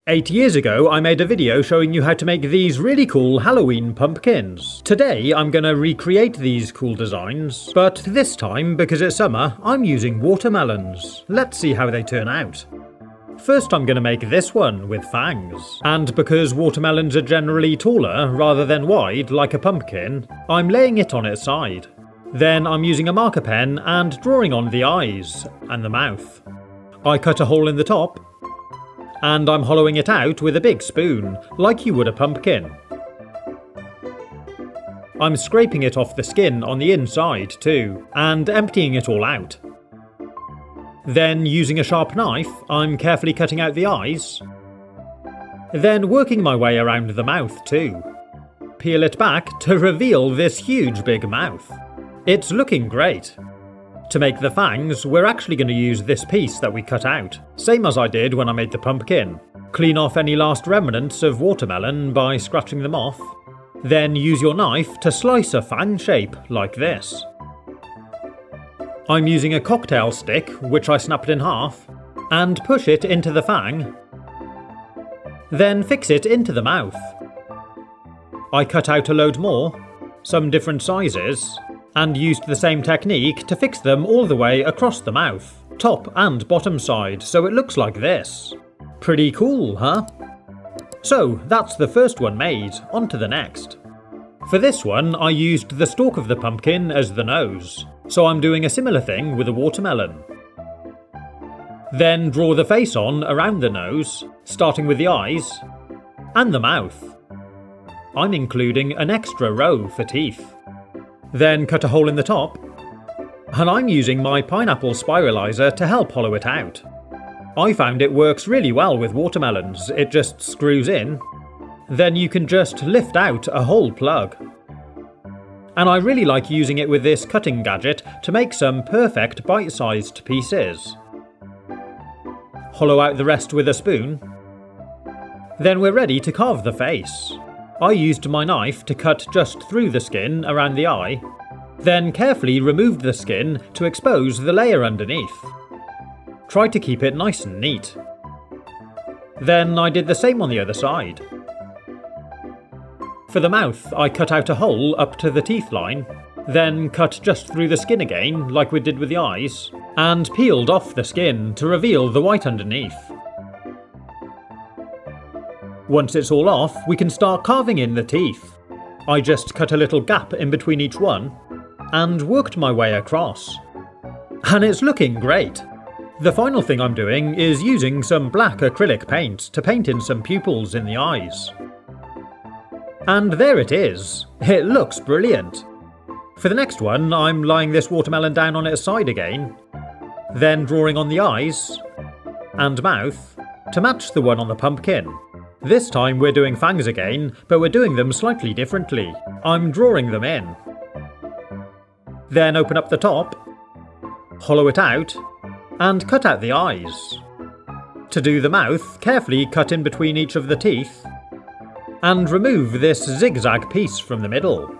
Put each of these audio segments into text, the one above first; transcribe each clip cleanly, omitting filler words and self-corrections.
8 years ago, I made a video showing you how to make these really cool Halloween pumpkins. Today, I'm gonna recreate these cool designs, but this time, because it's summer, I'm using watermelons. Let's see how they turn out. First, I'm gonna make this one with fangs. And because watermelons are generally taller rather than wide like a pumpkin, I'm laying it on its side. Then I'm using a marker pen and drawing on the eyes and the mouth. I cut a hole in the top, and I'm hollowing it out with a big spoon, like you would a pumpkin. I'm scraping it off the skin on the inside too, and emptying it all out. Then, using a sharp knife, I'm carefully cutting out the eyes. Then working my way around the mouth too. Peel it back to reveal this huge big mouth. It's looking great. To make the fangs, we're actually going to use this piece that we cut out, same as I did when I made the pumpkin. Clean off any last remnants of watermelon by scratching them off. Then use your knife to slice a fang shape like this. I'm using a cocktail stick, which I snapped in half, and push it into the fang. Then fix it into the mouth. I cut out a load more, some different sizes, and used the same technique to fix them all the way across the mouth, top and bottom side, so it looks like this. Pretty cool, huh? So, that's the first one made, on to the next. For this one, I used the stalk of the pumpkin as the nose, so I'm doing a similar thing with a watermelon. Then draw the face on around the nose, starting with the eyes, and the mouth. I'm including an extra row for teeth. Then cut a hole in the top, and I'm using my pineapple spiralizer to help hollow it out. I found it works really well with watermelons, it just screws in. Then you can just lift out a whole plug. And I really like using it with this cutting gadget to make some perfect bite-sized pieces. Hollow out the rest with a spoon. Then we're ready to carve the face. I used my knife to cut just through the skin around the eye, then carefully removed the skin to expose the layer underneath. Try to keep it nice and neat. Then I did the same on the other side. For the mouth, I cut out a hole up to the teeth line, then cut just through the skin again, like we did with the eyes, and peeled off the skin to reveal the white underneath. Once it's all off, we can start carving in the teeth. I just cut a little gap in between each one, and worked my way across. And it's looking great! The final thing I'm doing is using some black acrylic paint to paint in some pupils in the eyes. And there it is! It looks brilliant! For the next one, I'm lying this watermelon down on its side again, then drawing on the eyes and mouth to match the one on the pumpkin. This time we're doing fangs again, but we're doing them slightly differently. I'm drawing them in. Then open up the top, hollow it out, and cut out the eyes. To do the mouth, carefully cut in between each of the teeth, and remove this zigzag piece from the middle.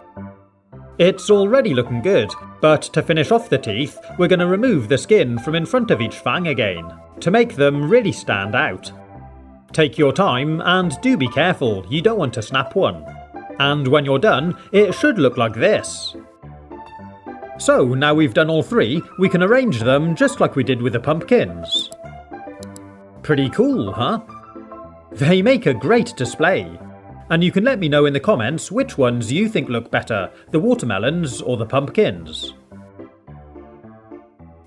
It's already looking good, but to finish off the teeth, we're going to remove the skin from in front of each fang again, to make them really stand out. Take your time and do be careful, you don't want to snap one. And when you're done, it should look like this. So now we've done all three, we can arrange them just like we did with the pumpkins. Pretty cool, huh? They make a great display. And you can let me know in the comments which ones you think look better, the watermelons or the pumpkins.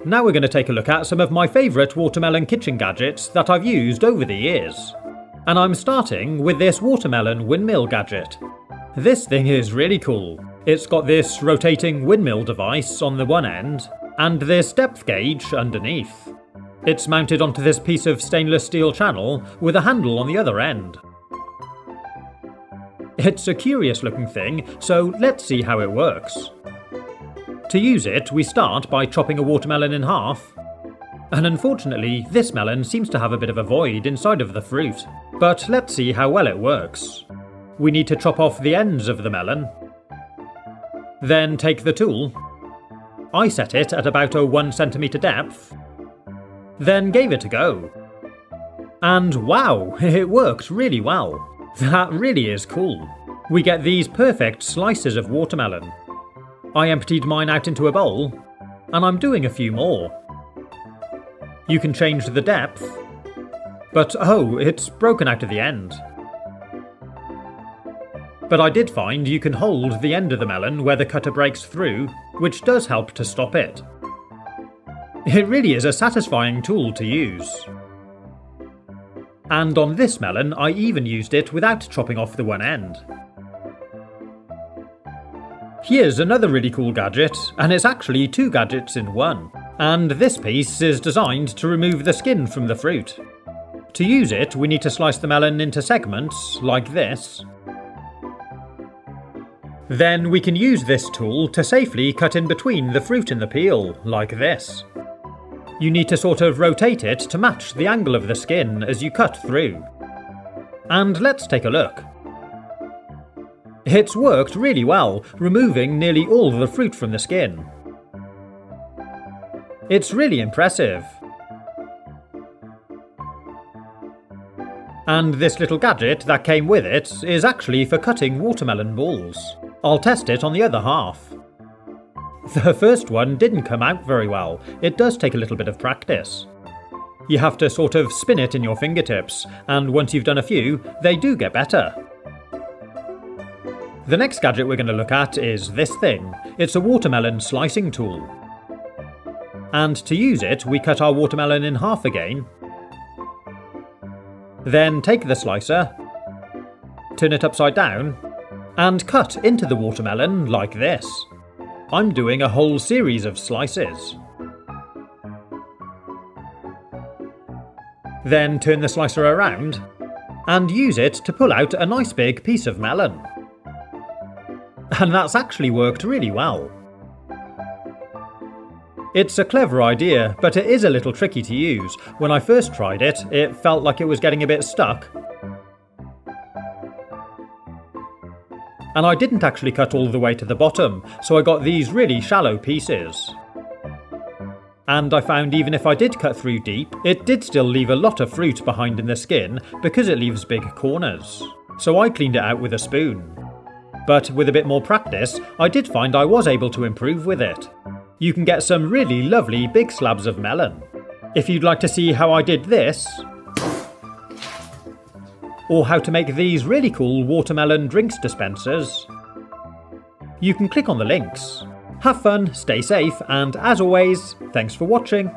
Now we're going to take a look at some of my favourite watermelon kitchen gadgets that I've used over the years. And I'm starting with this watermelon windmill gadget. This thing is really cool. It's got this rotating windmill device on the one end, and this depth gauge underneath. It's mounted onto this piece of stainless steel channel with a handle on the other end. It's a curious looking thing, so let's see how it works. To use it, we start by chopping a watermelon in half. And unfortunately, this melon seems to have a bit of a void inside of the fruit. But let's see how well it works. We need to chop off the ends of the melon. Then take the tool. I set it at about a 1 centimetre depth. Then gave it a go. And wow, it worked really well. That really is cool. We get these perfect slices of watermelon. I emptied mine out into a bowl, and I'm doing a few more. You can change the depth, but oh, it's broken out at the end. But I did find you can hold the end of the melon where the cutter breaks through, which does help to stop it. It really is a satisfying tool to use. And on this melon, I even used it without chopping off the one end. Here's another really cool gadget, and it's actually two gadgets in one. And this piece is designed to remove the skin from the fruit. To use it, we need to slice the melon into segments, like this. Then we can use this tool to safely cut in between the fruit and the peel, like this. You need to sort of rotate it to match the angle of the skin as you cut through. And let's take a look. It's worked really well, removing nearly all the fruit from the skin. It's really impressive. And this little gadget that came with it is actually for cutting watermelon balls. I'll test it on the other half. The first one didn't come out very well. It does take a little bit of practice. You have to sort of spin it in your fingertips, and once you've done a few, they do get better. The next gadget we're going to look at is this thing. It's a watermelon slicing tool. And to use it, we cut our watermelon in half again. Then take the slicer, turn it upside down, and cut into the watermelon like this. I'm doing a whole series of slices. Then turn the slicer around, and use it to pull out a nice big piece of melon. And that's actually worked really well. It's a clever idea, but it is a little tricky to use. When I first tried it, it felt like it was getting a bit stuck. And I didn't actually cut all the way to the bottom, so I got these really shallow pieces. And I found even if I did cut through deep, it did still leave a lot of fruit behind in the skin because it leaves big corners. So I cleaned it out with a spoon. But with a bit more practice, I did find I was able to improve with it. You can get some really lovely big slabs of melon. If you'd like to see how I did this, or how to make these really cool watermelon drinks dispensers, you can click on the links. Have fun, stay safe, and as always, thanks for watching.